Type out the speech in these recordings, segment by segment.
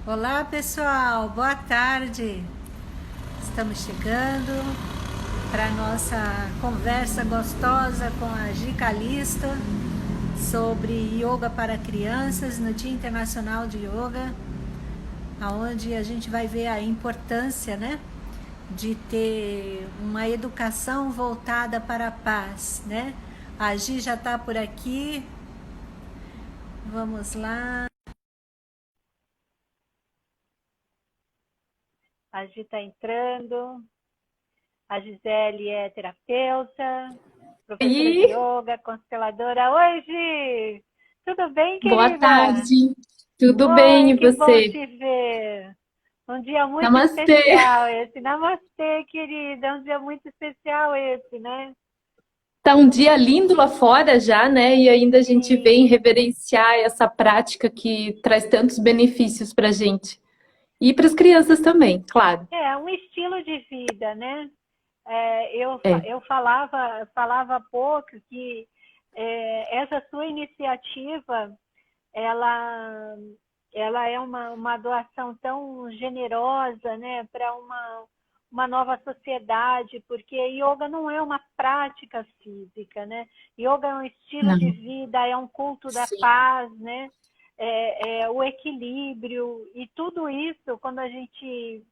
Olá pessoal, boa tarde. Estamos chegando para nossa conversa gostosa com a Gi Calisto sobre yoga para crianças no Dia Internacional de Yoga, aonde a gente vai ver a importância, né, de ter uma educação voltada para a paz, né? A Gi já está por aqui. Vamos lá. A Gi está entrando. A Gisele é terapeuta, professora de E yoga, consteladora. Oi, Gi! Tudo bem, boa querida? tarde, tudo bem Oi, e que bom você? te ver. Um dia muito Namastê! especial esse. Namastê, querida. Um dia muito especial esse, né? Tá um dia lindo lá fora já, né? E ainda a gente vem Sim. reverenciar essa prática que traz tantos benefícios para a gente. E para as crianças também, claro. É um estilo de vida, né? É. Eu falava há pouco que essa sua iniciativa ela, ela é uma doação tão generosa, né, para uma nova sociedade, porque yoga não é uma prática física, né? Yoga é um estilo de Não. vida, é um culto da Sim. paz, né? É o equilíbrio e tudo isso, quando a gente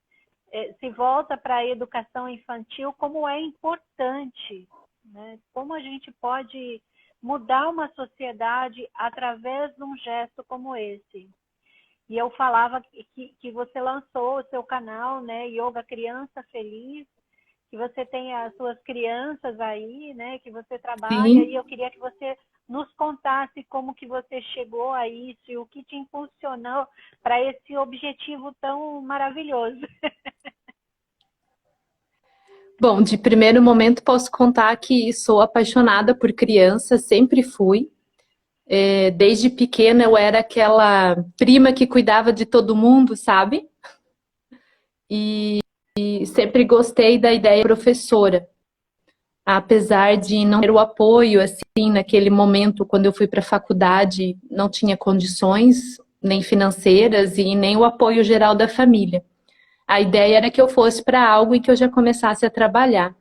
se volta para a educação infantil, como é importante, né? Como a gente pode mudar uma sociedade através de um gesto como esse. E eu falava que você lançou o seu canal, né, Yoga Criança Feliz, que você tem as suas crianças aí, né, que você trabalha, e Sim. eu queria que você nos contasse como que você chegou a isso e o que te impulsionou para esse objetivo tão maravilhoso. Bom, de primeiro momento posso contar que sou apaixonada por crianças, sempre fui. Desde pequena eu era aquela prima que cuidava de todo mundo, sabe? E sempre gostei da ideia de professora. Apesar de não ter o apoio, assim, naquele momento, quando eu fui para a faculdade, não tinha condições, nem financeiras e nem o apoio geral da família. A ideia era que eu fosse para algo em que eu já começasse a trabalhar.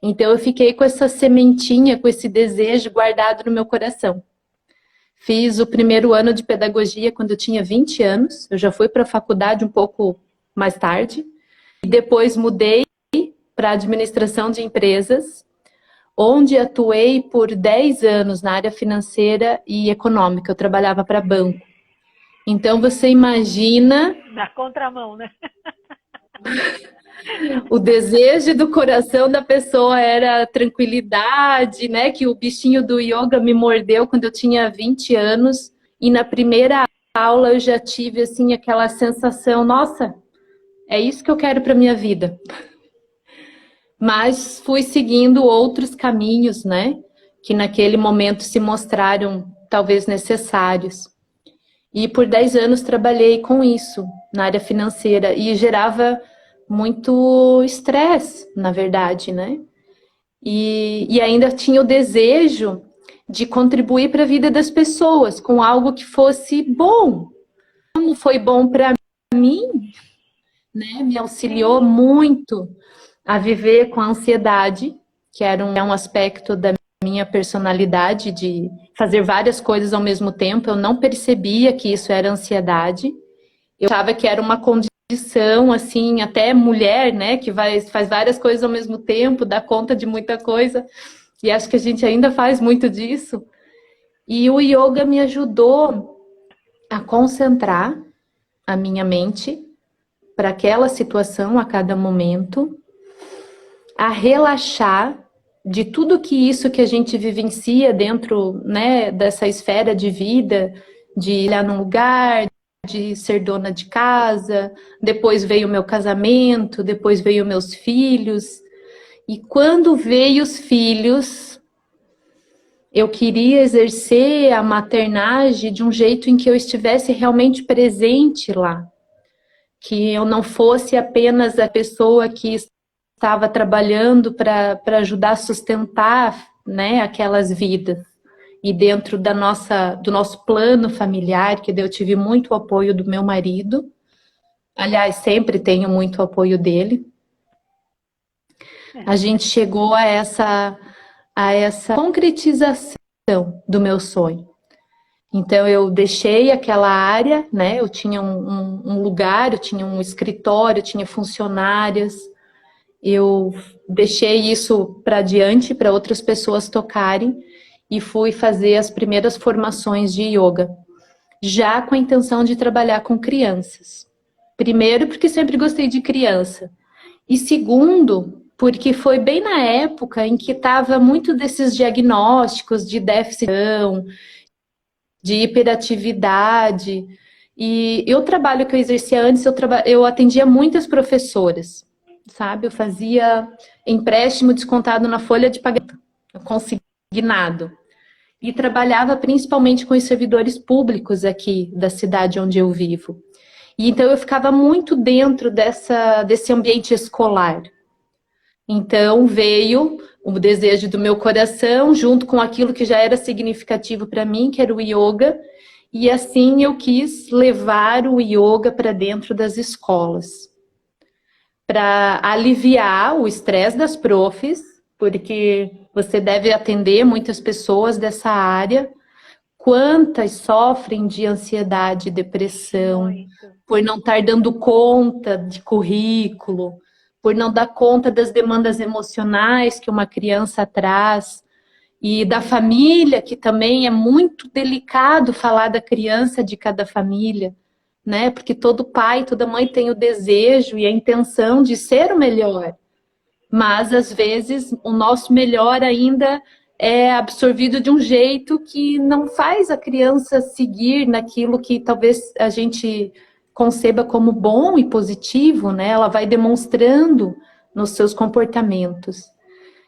Então eu fiquei com essa sementinha, com esse desejo guardado no meu coração. Fiz o primeiro ano de pedagogia quando eu tinha 20 anos, eu já fui para a faculdade um pouco mais tarde, e depois mudei para administração de empresas, onde atuei por 10 anos na área financeira e econômica. Eu trabalhava para banco. Então você imagina Na contramão, né? o desejo do coração da pessoa era tranquilidade, né? Que o bichinho do yoga me mordeu quando eu tinha 20 anos e na primeira aula eu já tive assim aquela sensação, nossa, é isso que eu quero para minha vida. Mas fui seguindo outros caminhos, né? Que naquele momento se mostraram talvez necessários. E por 10 anos trabalhei com isso na área financeira e gerava muito estresse, na verdade, né? E ainda tinha o desejo de contribuir para a vida das pessoas com algo que fosse bom. Como foi bom para mim, né? Me auxiliou Sim, muito a viver com a ansiedade, que era um aspecto da minha personalidade de fazer várias coisas ao mesmo tempo. Eu não percebia que isso era ansiedade. Eu achava que era uma condição, assim, até mulher, né, que faz várias coisas ao mesmo tempo, dá conta de muita coisa. E acho que a gente ainda faz muito disso. E o yoga me ajudou a concentrar a minha mente para aquela situação a cada momento, a relaxar de tudo que isso que a gente vivencia dentro, né, dessa esfera de vida, de ir lá num lugar, de ser dona de casa, depois veio o meu casamento, depois veio meus filhos. E quando veio os filhos, eu queria exercer a maternagem de um jeito em que eu estivesse realmente presente lá, que eu não fosse apenas a pessoa que estava trabalhando para ajudar a sustentar, né, aquelas vidas. e dentro do nosso plano familiar, que eu tive muito apoio do meu marido. Aliás, sempre tenho muito apoio dele. A gente chegou a essa concretização do meu sonho. Então, eu deixei aquela área, né? Eu tinha um lugar, eu tinha um escritório, eu tinha funcionárias. Eu deixei isso para adiante, para outras pessoas tocarem, e fui fazer as primeiras formações de yoga, já com a intenção de trabalhar com crianças. Primeiro, porque sempre gostei de criança. E segundo, porque foi bem na época em que estava muito desses diagnósticos de déficit, de hiperatividade. E o trabalho que eu exercia antes, eu atendia muitas professoras, sabe? Eu fazia empréstimo descontado na folha de pagamento, consignado. E trabalhava principalmente com os servidores públicos aqui da cidade onde eu vivo. E então eu ficava muito dentro desse ambiente escolar. Então veio o desejo do meu coração, junto com aquilo que já era significativo para mim, que era o yoga, e assim eu quis levar o yoga para dentro das escolas, para aliviar o estresse das profs, porque você deve atender muitas pessoas dessa área. Quantas sofrem de ansiedade, depressão, por não estar dando conta de currículo, por não dar conta das demandas emocionais que uma criança traz, e da família, que também é muito delicado falar da criança de cada família, né? Porque todo pai, toda mãe tem o desejo e a intenção de ser o melhor, mas às vezes o nosso melhor ainda é absorvido de um jeito que não faz a criança seguir naquilo que talvez a gente conceba como bom e positivo, né? Ela vai demonstrando nos seus comportamentos.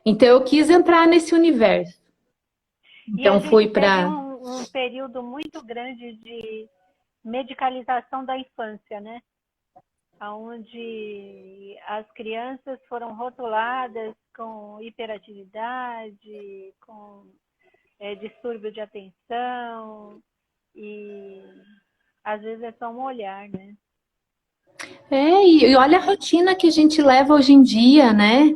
Então eu quis entrar nesse universo. Então fui para um período muito grande de medicalização da infância, né? Onde as crianças foram rotuladas com hiperatividade, com distúrbio de atenção, e às vezes é só um olhar, né? E olha a rotina que a gente leva hoje em dia, né?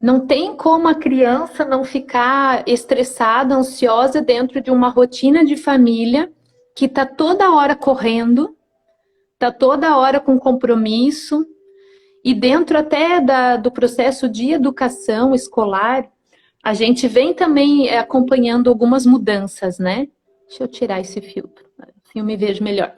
Não tem como a criança não ficar estressada, ansiosa dentro de uma rotina de família que está toda hora correndo, está toda hora com compromisso, e dentro até do processo de educação escolar, a gente vem também acompanhando algumas mudanças, né? Deixa eu tirar esse filtro, assim eu me vejo melhor.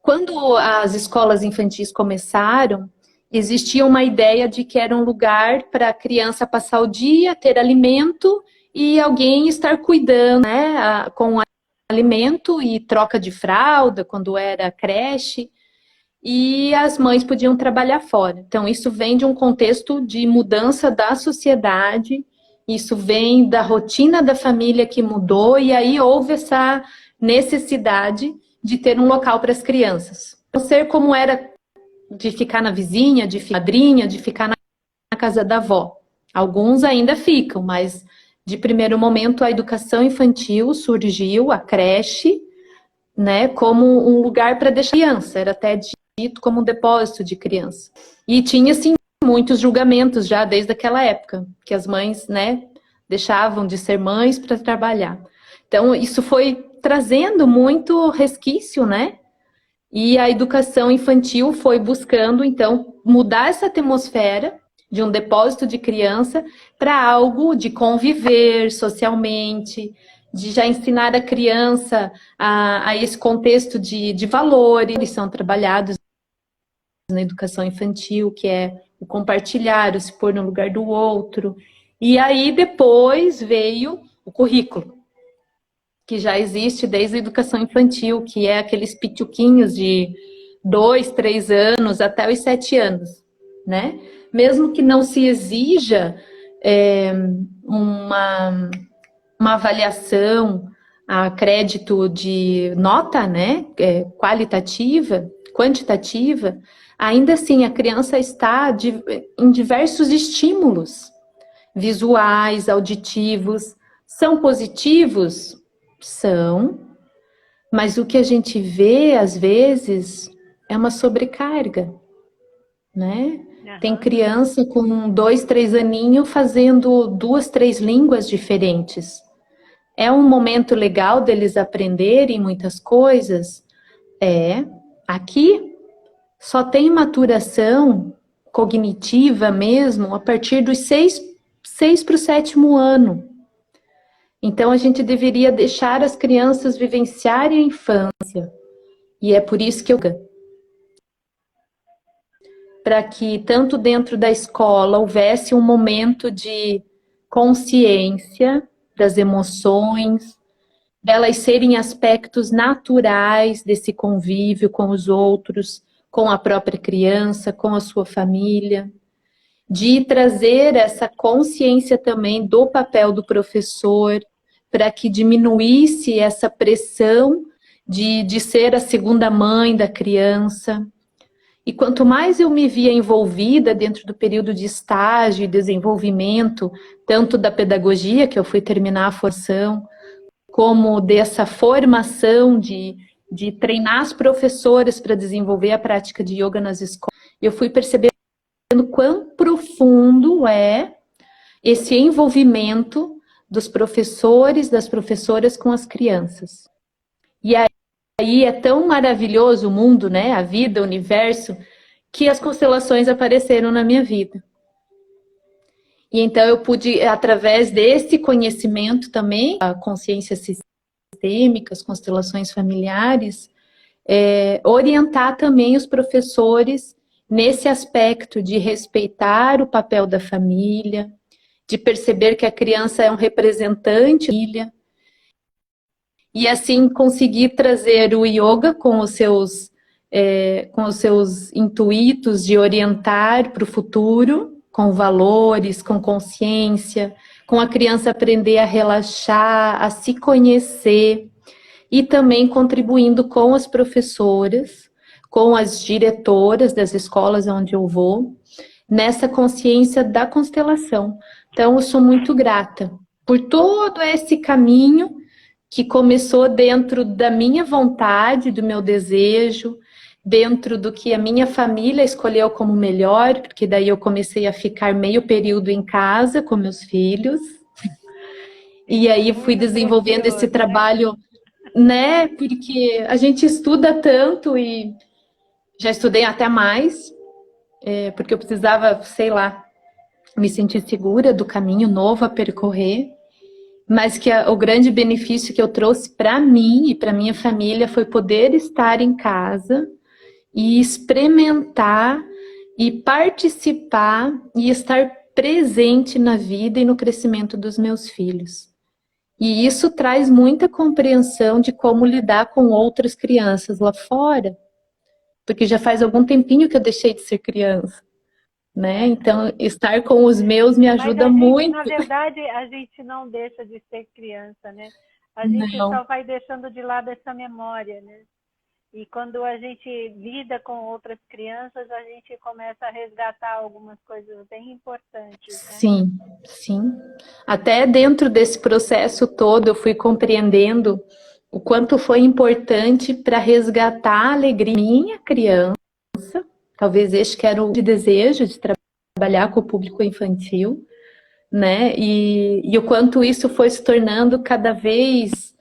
Quando as escolas infantis começaram, existia uma ideia de que era um lugar para a criança passar o dia, ter alimento e alguém estar cuidando, né, com alimento e troca de fralda, quando era creche, e as mães podiam trabalhar fora. Então, isso vem de um contexto de mudança da sociedade, isso vem da rotina da família que mudou, e aí houve essa necessidade de ter um local para as crianças. Não ser como era de ficar na vizinha, de ficar na madrinha, de ficar na casa da avó. Alguns ainda ficam, mas de primeiro momento a educação infantil surgiu, a creche, né, como um lugar para deixar criança, era até dito como um depósito de criança. E tinha, sim, muitos julgamentos já desde aquela época, que as mães, né, deixavam de ser mães para trabalhar. Então, isso foi trazendo muito resquício, né? E a educação infantil foi buscando, então, mudar essa atmosfera de um depósito de criança para algo de conviver socialmente, de já ensinar a criança a esse contexto de valores que são trabalhados na educação infantil, que é o compartilhar, o se pôr no lugar do outro. E aí depois veio o currículo, que já existe desde a educação infantil, que é aqueles pituquinhos de 2, 3 anos até os 7 anos, né? Mesmo que não se exija uma avaliação a crédito de nota, né, qualitativa, quantitativa, ainda assim a criança está em diversos estímulos visuais, auditivos, São positivos? São, mas o que a gente vê, às vezes, é uma sobrecarga, né? Tem criança com 2, 3 aninhos fazendo 2, 3 línguas diferentes. É um momento legal deles aprenderem muitas coisas? É. Aqui só tem maturação cognitiva mesmo a partir dos 6 para o 7º ano. Então, a gente deveria deixar as crianças vivenciarem a infância. E é por isso que eu... Para que, tanto dentro da escola, houvesse um momento de consciência das emoções, delas serem aspectos naturais desse convívio com os outros, com a própria criança, com a sua família, de trazer essa consciência também do papel do professor, para que diminuísse essa pressão de ser a segunda mãe da criança. E quanto mais eu me via envolvida dentro do período de estágio e desenvolvimento, tanto da pedagogia, que eu fui terminar a formação, como dessa formação de treinar as professoras para desenvolver a prática de yoga nas escolas, eu fui percebendo quão profundo é esse envolvimento dos professores, das professoras com as crianças. E aí é tão maravilhoso o mundo, né? A vida, o universo, que as constelações apareceram na minha vida. E então eu pude, através desse conhecimento também, a consciência sistêmica, as constelações familiares, orientar também os professores nesse aspecto de respeitar o papel da família, de perceber que a criança é um representante da família, e assim conseguir trazer o yoga com os seus intuitos de orientar para o futuro, com valores, com consciência, com a criança aprender a relaxar, a se conhecer, e também contribuindo com as professoras, com as diretoras das escolas onde eu vou, nessa consciência da constelação. Então, eu sou muito grata por todo esse caminho que começou dentro da minha vontade, do meu desejo, dentro do que a minha família escolheu como melhor, porque daí eu comecei a ficar meio período em casa com meus filhos, e aí fui desenvolvendo esse trabalho, né? Porque a gente estuda tanto e já estudei até mais, porque eu precisava, sei lá, me sentir segura do caminho novo a percorrer, mas que o grande benefício que eu trouxe para mim e para minha família foi poder estar em casa e experimentar e participar e estar presente na vida e no crescimento dos meus filhos. E isso traz muita compreensão de como lidar com outras crianças lá fora, porque já faz algum tempinho que eu deixei de ser criança, né? Então, estar com os meus me ajuda muito. Na verdade, a gente não deixa de ser criança, né? A gente só vai deixando de lado essa memória, né? E quando a gente lida com outras crianças, a gente começa a resgatar algumas coisas bem importantes, né? Sim, sim. Até dentro desse processo todo, eu fui compreendendo o quanto foi importante para resgatar a alegria da minha criança. Talvez este que era o desejo de trabalhar com o público infantil, né? E o quanto isso foi se tornando cada vez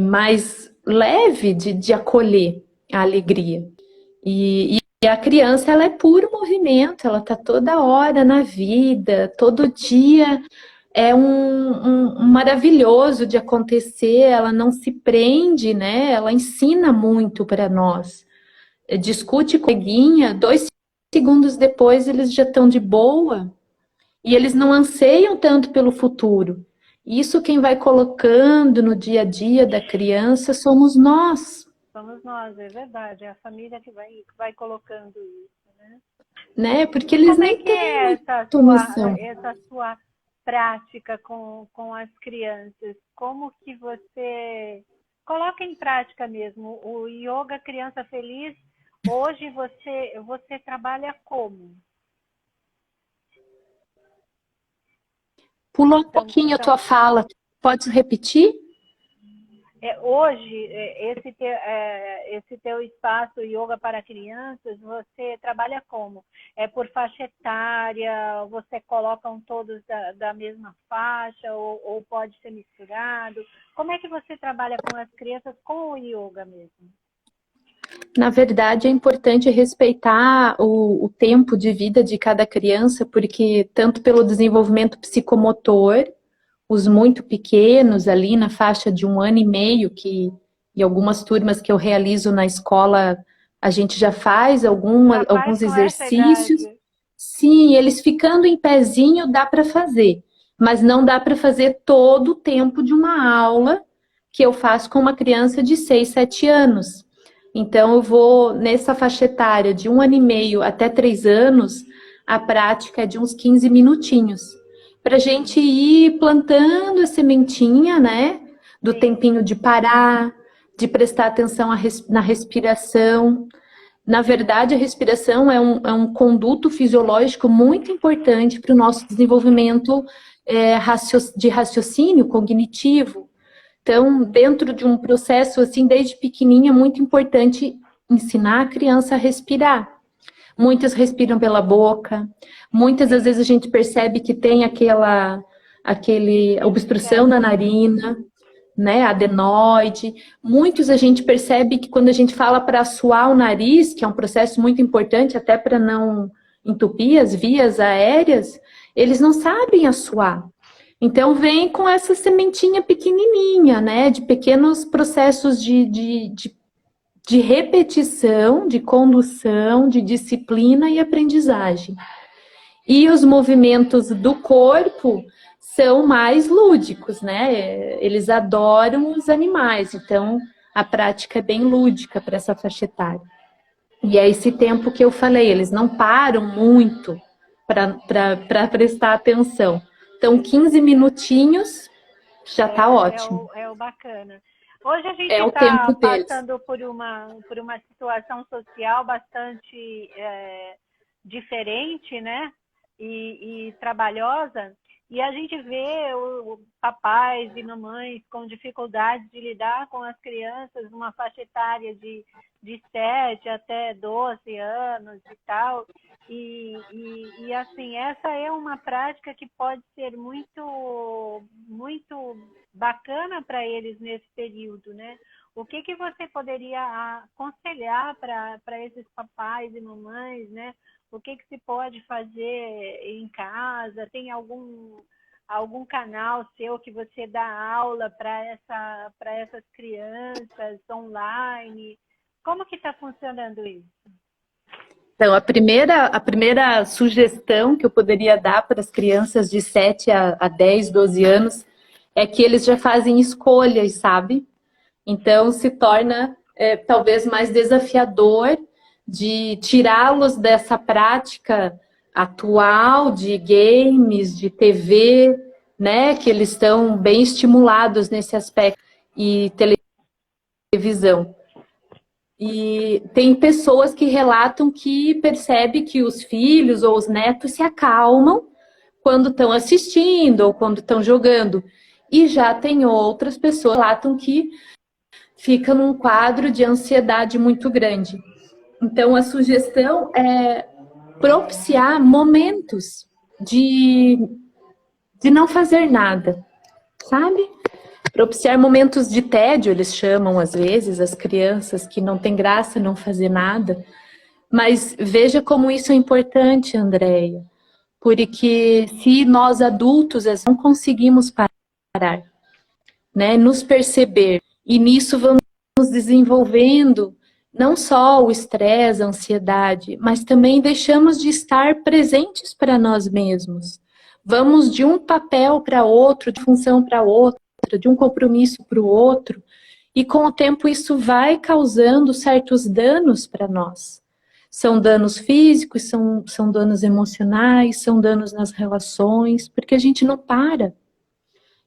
mais leve de acolher a alegria. E a criança, ela é puro movimento, ela está toda hora na vida, todo dia é um maravilhoso de acontecer, ela não se prende, né? Ela ensina muito para nós. Discute com a coleguinha, 2 segundos depois eles já estão de boa, e eles não anseiam tanto pelo futuro. Isso quem vai colocando no dia a dia da criança somos nós. Somos nós, é verdade. É a família que vai colocando isso, né? Porque eles nem têm essa sua prática com as crianças? Como que você coloca em prática mesmo o Yoga Criança Feliz? Hoje você trabalha como? Pulou um pouquinho a tua fala. Pode repetir? Hoje, esse teu espaço Yoga para Crianças, você trabalha como? É por faixa etária? Você colocam todos da mesma faixa ou pode ser misturado? Como é que você trabalha com as crianças com o yoga mesmo? Na verdade, é importante respeitar o tempo de vida de cada criança, porque tanto pelo desenvolvimento psicomotor, os muito pequenos, ali na faixa de 1 ano e meio, que em algumas turmas que eu realizo na escola, a gente já faz Rapaz, alguns com essa exercícios. idade. Sim, eles ficando em pezinho dá para fazer, mas não dá para fazer todo o tempo de uma aula que eu faço com uma criança de 6, 7 anos. Então, eu vou nessa faixa etária de 1 ano e meio até 3 anos, a prática é de uns 15 minutinhos para a gente ir plantando a sementinha, né? Do tempinho de parar, de prestar atenção na respiração. Na verdade, a respiração é um conduto fisiológico muito importante para o nosso desenvolvimento de raciocínio cognitivo. Então, dentro de um processo assim, desde pequenininha, é muito importante ensinar a criança a respirar. Muitas respiram pela boca, muitas às vezes a gente percebe que tem aquele obstrução na narina, né, adenoide. Muitos a gente percebe que quando a gente fala para assoar o nariz, que é um processo muito importante até para não entupir as vias aéreas, eles não sabem assoar. Então vem com essa sementinha pequenininha, né, de pequenos processos de repetição, de condução, de disciplina e aprendizagem. E os movimentos do corpo são mais lúdicos, né? Eles adoram os animais, então a prática é bem lúdica para essa faixa etária. E é esse tempo que eu falei, eles não param muito para prestar atenção. Então, 15 minutinhos já está ótimo. É o bacana. Hoje a gente É o tempo está deles. passando por uma situação social bastante diferente, né? E trabalhosa. E a gente vê papais e mamães com dificuldade de lidar com as crianças numa faixa etária de 7 até 12 anos e tal. E assim, essa é uma prática que pode ser muito, muito bacana para eles nesse período, né? O que você poderia aconselhar para esses papais e mamães, né? O que se pode fazer em casa? Tem algum canal seu que você dá aula para essas crianças online? Como que está funcionando isso? Então, a primeira sugestão que eu poderia dar para as crianças de 7 a 10, 12 anos é que eles já fazem escolhas, sabe? Então, se torna talvez mais desafiador de tirá-los dessa prática atual de games, de TV, né? Que eles estão bem estimulados nesse aspecto, e televisão. E tem pessoas que relatam que percebe que os filhos ou os netos se acalmam quando estão assistindo ou quando estão jogando. E já tem outras pessoas que relatam que fica num quadro de ansiedade muito grande. Então, a sugestão é propiciar momentos de não fazer nada, sabe? Propiciar momentos de tédio, eles chamam às vezes, as crianças, que não tem graça não fazer nada. Mas veja como isso é importante, Andréia, porque se nós adultos não conseguimos parar, né, nos perceber, e nisso vamos desenvolvendo não só o estresse, a ansiedade, mas também deixamos de estar presentes para nós mesmos. Vamos de um papel para outro, de função para outra, de um compromisso para o outro, e com o tempo isso vai causando certos danos para nós. São danos físicos, são danos emocionais, são danos nas relações, porque a gente não para.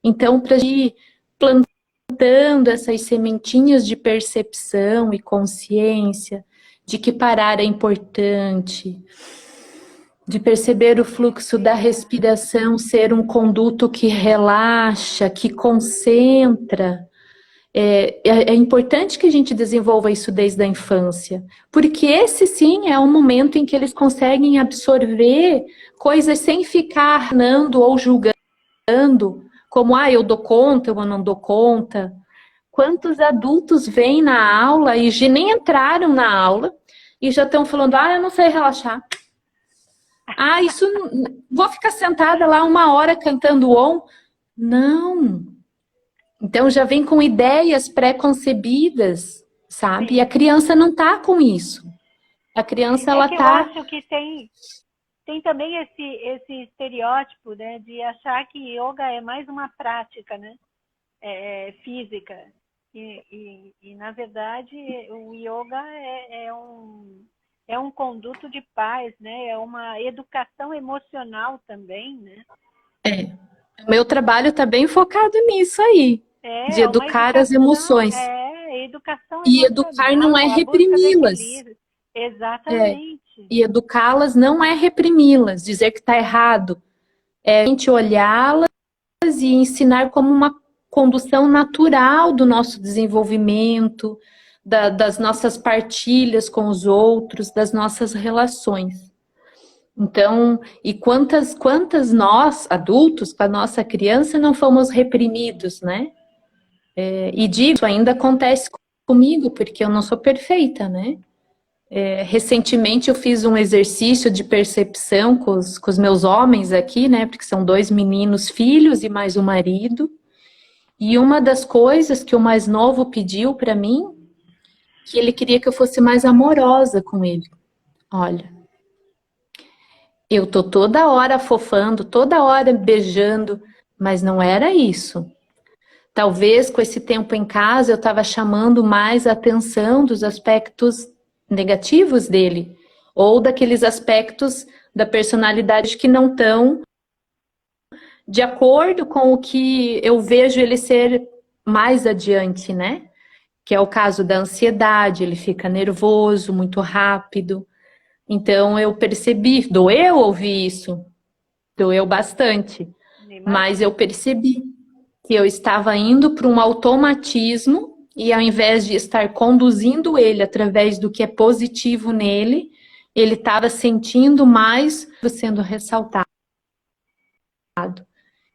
Então, para ir plantando essas sementinhas de percepção e consciência de que parar é importante, de perceber o fluxo da respiração ser um conduto que relaxa, que concentra. É importante que a gente desenvolva isso desde a infância, porque esse sim é o momento em que eles conseguem absorver coisas sem ficar arnando ou julgando, como, eu dou conta, eu não dou conta. Quantos adultos vêm na aula e nem entraram na aula e já estão falando, eu não sei relaxar. Isso, vou ficar sentada lá 1 hora cantando OM. Não. Então já vem com ideias pré-concebidas, sabe? Sim. E a criança não tá com isso. A criança, ela que tá... eu acho que tem também esse estereótipo, né, de achar que yoga é mais uma prática, né, física. E, na verdade, o yoga é um conduto de paz, né? É uma educação emocional também, né? O meu trabalho está bem focado nisso aí, de educar as emoções. Educação E educar não é reprimi-las. Exatamente. E educá-las não é reprimi-las, dizer que está errado. É a gente olhá-las e ensinar como uma condução natural do nosso desenvolvimento, das nossas partilhas com os outros, das nossas relações. Então, e quantas nós, adultos, com a nossa criança, não fomos reprimidos, né? E disso ainda acontece comigo, porque eu não sou perfeita, né? Recentemente eu fiz um exercício de percepção com os meus homens aqui, né? Porque são 2 meninos, filhos e mais um marido. E uma das coisas que o mais novo pediu para mim, que ele queria que eu fosse mais amorosa com ele. Olha, eu tô toda hora fofando, toda hora beijando, mas não era isso. Talvez com esse tempo em casa eu estava chamando mais a atenção dos aspectos negativos dele, ou daqueles aspectos da personalidade que não estão de acordo com o que eu vejo ele ser mais adiante, né? Que é o caso da ansiedade, ele fica nervoso muito rápido. Então eu percebi, doeu ouvir isso, doeu bastante, mas eu percebi que eu estava indo para um automatismo e ao invés de estar conduzindo ele através do que é positivo nele, ele estava sentindo mais sendo ressaltado.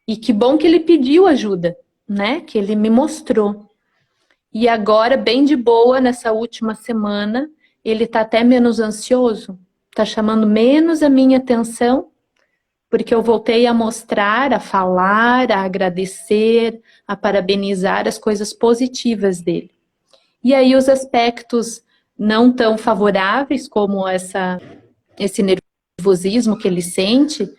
E que bom que ele pediu ajuda, né? Que ele me mostrou. E agora, bem de boa, nessa última semana, ele está até menos ansioso, está chamando menos a minha atenção, porque eu voltei a mostrar, a falar, a agradecer, a parabenizar as coisas positivas dele. E aí os aspectos não tão favoráveis, como esse nervosismo que ele sente,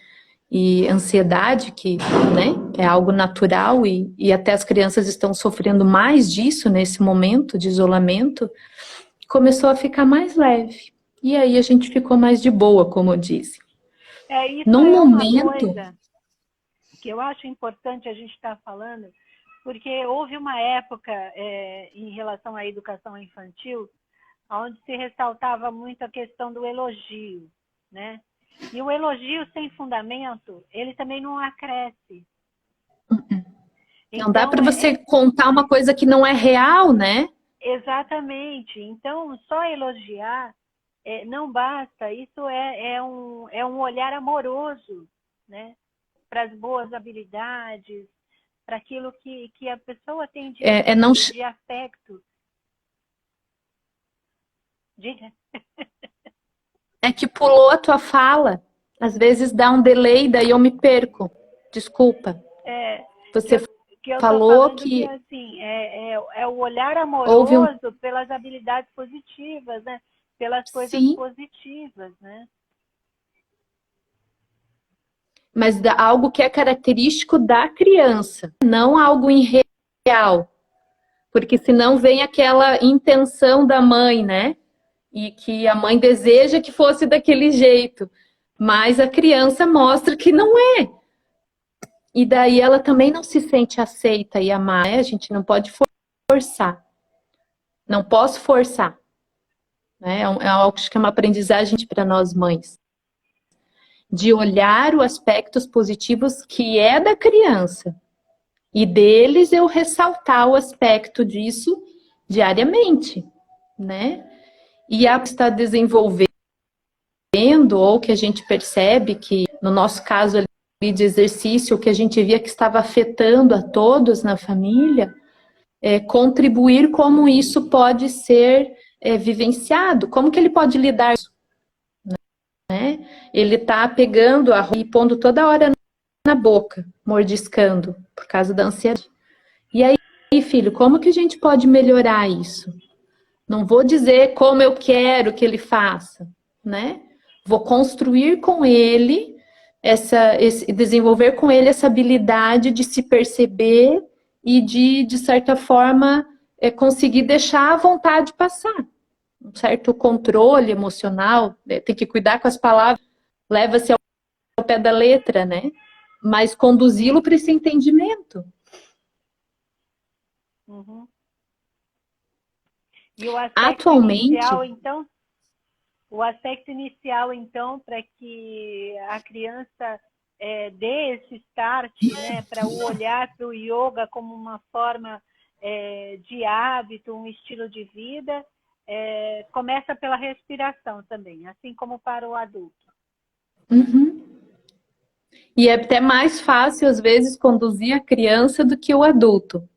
e ansiedade, que, né, é algo natural, e até as crianças estão sofrendo mais disso nesse momento de isolamento, começou a ficar mais leve. E aí a gente ficou mais de boa, como eu disse. Isso no momento, uma coisa que eu acho importante a gente estar falando, porque houve uma época em relação à educação infantil, onde se ressaltava muito a questão do elogio, né? E o elogio sem fundamento, ele também não acresce. Não dá para você contar uma coisa que não é real, né? Exatamente. Então, só elogiar não basta. Isso é um olhar amoroso, né? Para as boas habilidades, para aquilo que a pessoa tem de afeto. Diga. É que pulou a tua fala. Às vezes dá um delay, daí eu me perco. Desculpa. Você falou que assim, é o olhar amoroso pelas habilidades positivas, né? Pelas coisas positivas, né? Mas algo que é característico da criança, não algo irreal. Porque senão vem aquela intenção da mãe, né? E que a mãe deseja que fosse daquele jeito. Mas a criança mostra que não é. E daí ela também não se sente aceita e amada, né? A gente não pode forçar. Não posso forçar. Né? É algo que é uma aprendizagem para nós mães. de olhar os aspectos positivos que é da criança. E deles eu ressaltar o aspecto disso diariamente, né? E a está desenvolvendo, ou que a gente percebe que, no nosso caso ali de exercício, o que a gente via que estava afetando a todos na família, contribuir como isso pode ser vivenciado, como que ele pode lidar, né? Ele está pegando a e pondo toda hora na boca, mordiscando, por causa da ansiedade. E aí, filho, como que a gente pode melhorar isso? Não vou dizer como eu quero que ele faça, né? Vou construir com ele, desenvolver com ele essa habilidade de se perceber e de certa forma, conseguir deixar a vontade passar. Um certo controle emocional, tem que cuidar com as palavras, leva-se ao pé da letra, né? Mas conduzi-lo para esse entendimento. Uhum. E o aspecto Atualmente, inicial, então, para que a criança dê esse start, né, para o olhar para o yoga como uma forma de hábito, um estilo de vida, começa pela respiração também, assim como para o adulto. Uhum. E é até mais fácil, às vezes, conduzir a criança do que o adulto.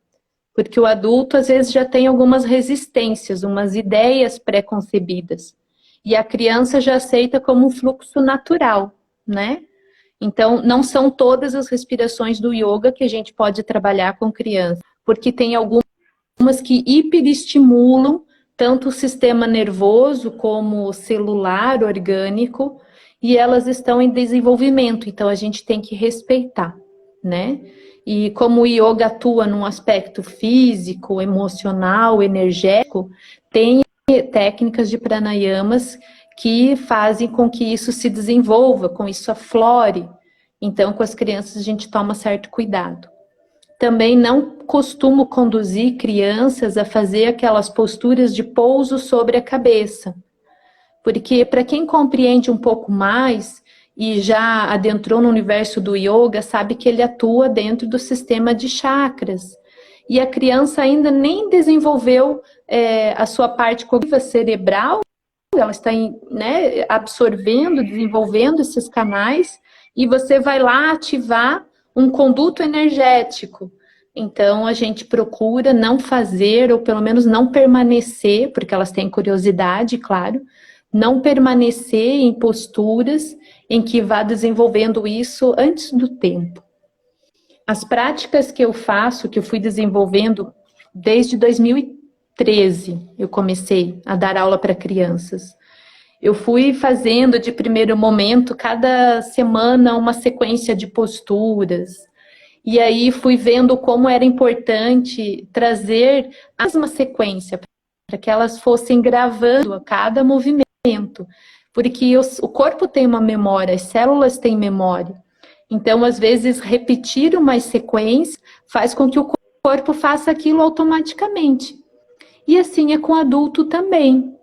Porque o adulto, às vezes, já tem algumas resistências, umas ideias pré-concebidas. E a criança já aceita como um fluxo natural, né? Então, não são todas as respirações do yoga que a gente pode trabalhar com criança. Porque tem algumas que hiperestimulam tanto o sistema nervoso como o celular orgânico, e elas estão em desenvolvimento, então a gente tem que respeitar, né? E como o yoga atua num aspecto físico, emocional, energético, tem técnicas de pranayamas que fazem com que isso se desenvolva, com isso aflore. Então, com as crianças a gente toma certo cuidado. Também não costumo conduzir crianças a fazer aquelas posturas de pouso sobre a cabeça. Porque para quem compreende um pouco mais e já adentrou no universo do yoga, sabe que ele atua dentro do sistema de chakras. E a criança ainda nem desenvolveu a sua parte cognitiva cerebral, ela está absorvendo, desenvolvendo esses canais, e você vai lá ativar um conduto energético. Então, a gente procura não fazer, ou pelo menos não permanecer, porque elas têm curiosidade, claro, não permanecer em posturas em que vá desenvolvendo isso antes do tempo. As práticas que eu faço, que eu fui desenvolvendo desde 2013, eu comecei a dar aula para crianças. Eu fui fazendo de primeiro momento, cada semana, uma sequência de posturas. E aí fui vendo como era importante trazer a mesma sequência, para que elas fossem gravando a cada movimento. Porque o corpo tem uma memória, as células têm memória. Então, às vezes, repetir uma sequência faz com que o corpo faça aquilo automaticamente. E assim é com o adulto também.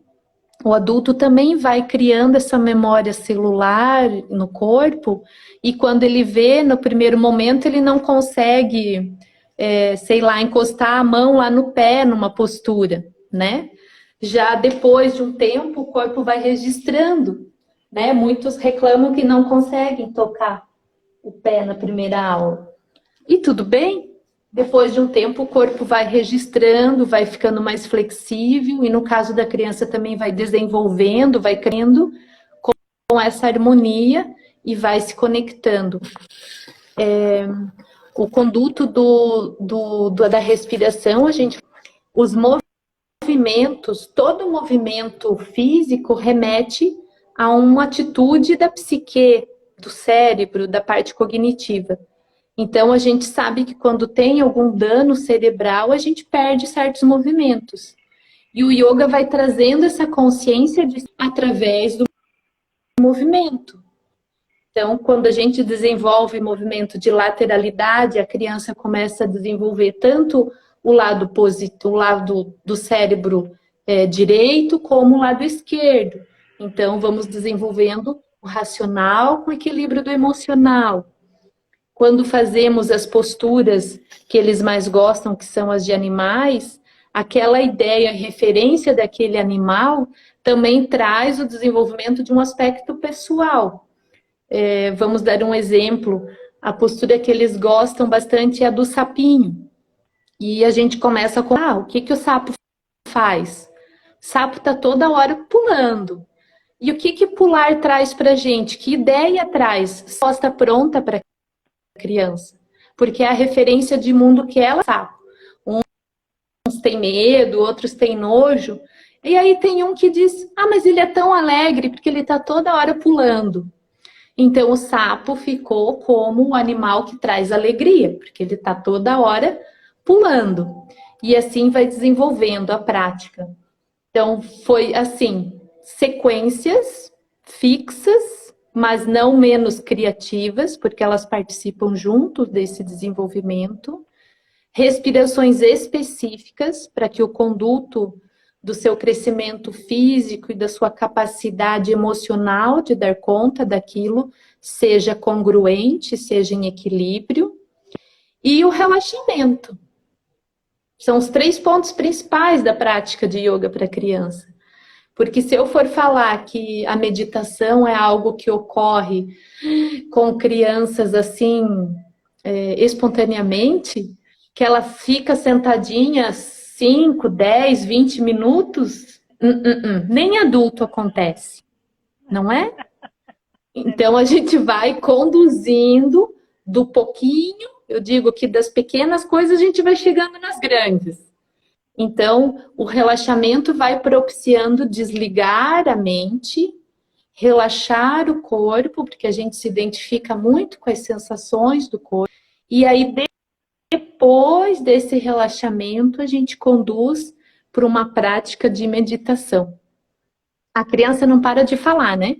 O adulto também vai criando essa memória celular no corpo, e quando ele vê, no primeiro momento, ele não consegue, encostar a mão lá no pé, numa postura, né? Já depois de um tempo, o corpo vai registrando, né? Muitos reclamam que não conseguem tocar o pé na primeira aula. E tudo bem, depois de um tempo o corpo vai registrando, vai ficando mais flexível, e no caso da criança também vai desenvolvendo, vai criando com essa harmonia e vai se conectando. O conduto da respiração, os movimentos, todo movimento físico remete a uma atitude da psique, do cérebro, da parte cognitiva. Então, a gente sabe que quando tem algum dano cerebral, a gente perde certos movimentos. E o yoga vai trazendo essa consciência através do movimento. Então, quando a gente desenvolve movimento de lateralidade, a criança começa a desenvolver tanto o lado positivo, o lado do cérebro direito, como o lado esquerdo. Então, vamos desenvolvendo racional com o equilíbrio do emocional. Quando fazemos as posturas que eles mais gostam, que são as de animais, aquela ideia, referência daquele animal também traz o desenvolvimento de um aspecto pessoal. Vamos dar um exemplo. A postura que eles gostam bastante é a do sapinho. E a gente começa com, o que o sapo faz? O sapo está toda hora pulando. E o que pular traz para a gente? Que ideia traz? Resposta pronta para a criança. Porque é a referência de mundo que ela sabe. Uns têm medo, outros têm nojo. E aí tem um que diz, mas ele é tão alegre porque ele está toda hora pulando. Então o sapo ficou como o animal que traz alegria, porque ele está toda hora pulando. E assim vai desenvolvendo a prática. Então foi assim, sequências fixas, mas não menos criativas, porque elas participam junto desse desenvolvimento. Respirações específicas para que o conduto do seu crescimento físico e da sua capacidade emocional de dar conta daquilo seja congruente, seja em equilíbrio. E o relaxamento. São os 3 pontos principais da prática de yoga para criança. Porque se eu for falar que a meditação é algo que ocorre com crianças assim, espontaneamente, que ela fica sentadinha 5, 10, 20 minutos, nem adulto acontece, não é? Então a gente vai conduzindo do pouquinho, eu digo que das pequenas coisas a gente vai chegando nas grandes. Então, o relaxamento vai propiciando desligar a mente, relaxar o corpo, porque a gente se identifica muito com as sensações do corpo. E aí, depois desse relaxamento, a gente conduz para uma prática de meditação. A criança não para de falar, né?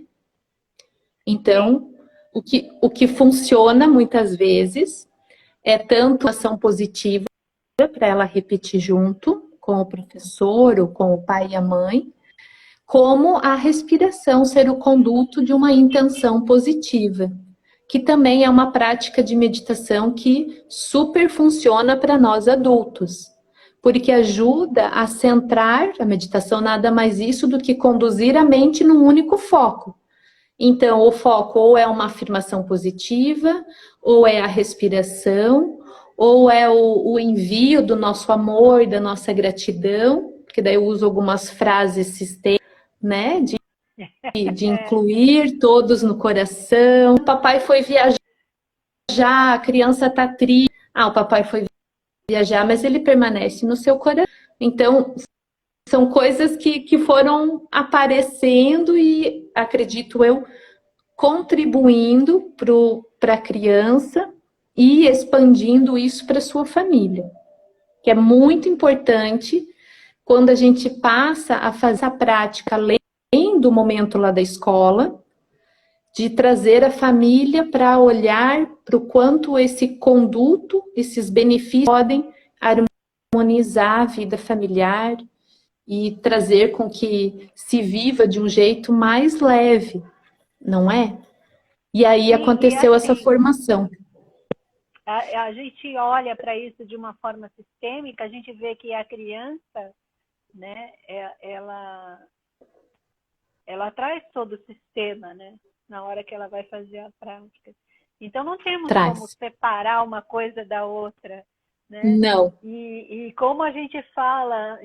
Então, o que funciona muitas vezes é tanto a ação positiva para ela repetir junto com o professor ou com o pai e a mãe, como a respiração ser o conduto de uma intenção positiva, que também é uma prática de meditação que super funciona para nós adultos, porque ajuda a centrar, a meditação nada mais isso do que conduzir a mente num único foco. Então, o foco ou é uma afirmação positiva, ou é a respiração, ou é o envio do nosso amor, da nossa gratidão, que daí eu uso algumas frases sistêmicas, né, de incluir todos no coração. O papai foi viajar, a criança está triste. O papai foi viajar, mas ele permanece no seu coração. Então, são coisas que foram aparecendo e, acredito eu, contribuindo para a criança e expandindo isso para a sua família. Que é muito importante quando a gente passa a fazer a prática além do momento lá da escola, de trazer a família para olhar para o quanto esse conduto, esses benefícios podem harmonizar a vida familiar e trazer com que se viva de um jeito mais leve, não é? E aí aconteceu essa formação. A gente olha para isso de uma forma sistêmica, a gente vê que a criança, né, ela traz todo o sistema, né, na hora que ela vai fazer a prática. Então não temos como separar uma coisa da outra, né? Não. E como a gente fala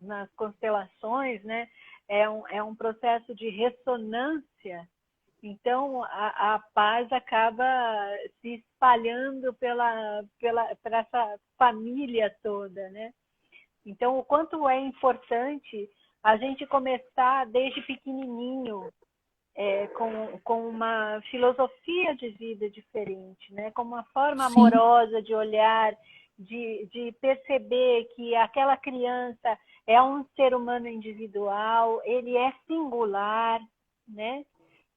nas constelações, né, é um processo de ressonância. Então, a paz acaba se espalhando para essa família toda, né? Então, o quanto é importante a gente começar desde pequenininho, com uma filosofia de vida diferente, né? Com uma forma amorosa de olhar, de perceber que aquela criança é um ser humano individual, ele é singular, né?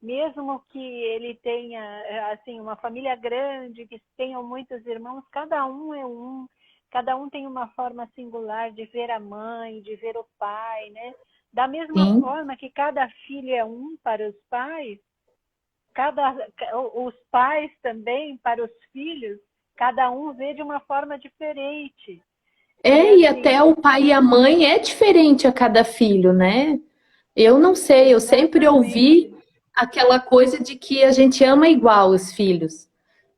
Mesmo que ele tenha assim uma família grande, que tenham muitos irmãos, cada um tem uma forma singular de ver a mãe, de ver o pai, né? Da mesma Sim. forma que cada filho é um para os pais, os pais também para os filhos, cada um vê de uma forma diferente. E até Assim, o pai e a mãe é diferente a cada filho, né? Eu não sei, eu sempre ouvi exatamente. aquela coisa de que a gente ama igual os filhos.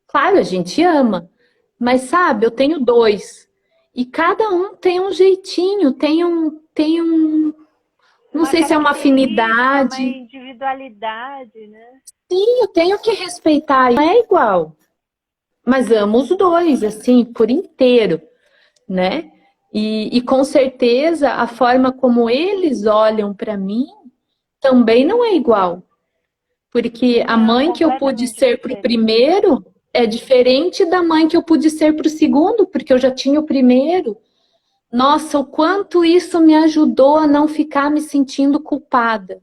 Claro, a gente ama, mas sabe, eu tenho dois e cada um tem um jeitinho, não Uma sei se é uma característica, uma afinidade. individualidade, né? Sim, eu tenho que respeitar, não é igual, mas amo os dois, assim, por inteiro, né? E com certeza a forma como eles olham para mim também não é igual. Porque a Não, mãe que eu pude completamente ser para o diferente. primeiro é diferente da mãe que eu pude ser para o segundo, porque eu já tinha o primeiro. Nossa, o quanto isso me ajudou a não ficar me sentindo culpada.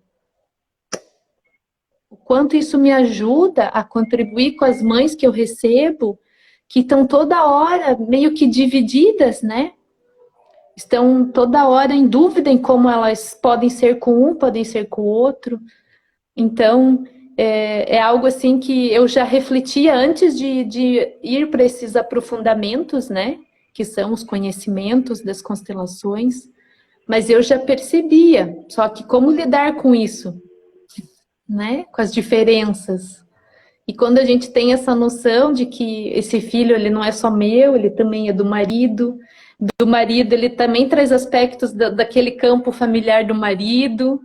O quanto isso me ajuda a contribuir com as mães que eu recebo, que estão toda hora meio que divididas, né? Estão toda hora em dúvida em como elas podem ser com um, podem ser com o outro. Então, é algo assim que eu já refletia antes de ir para esses aprofundamentos, né? Que são os conhecimentos das constelações, mas eu já percebia, só que como lidar com isso, né? Com as diferenças. E quando a gente tem essa noção de que esse filho, ele não é só meu, ele também é do marido ele também traz aspectos daquele campo familiar do marido,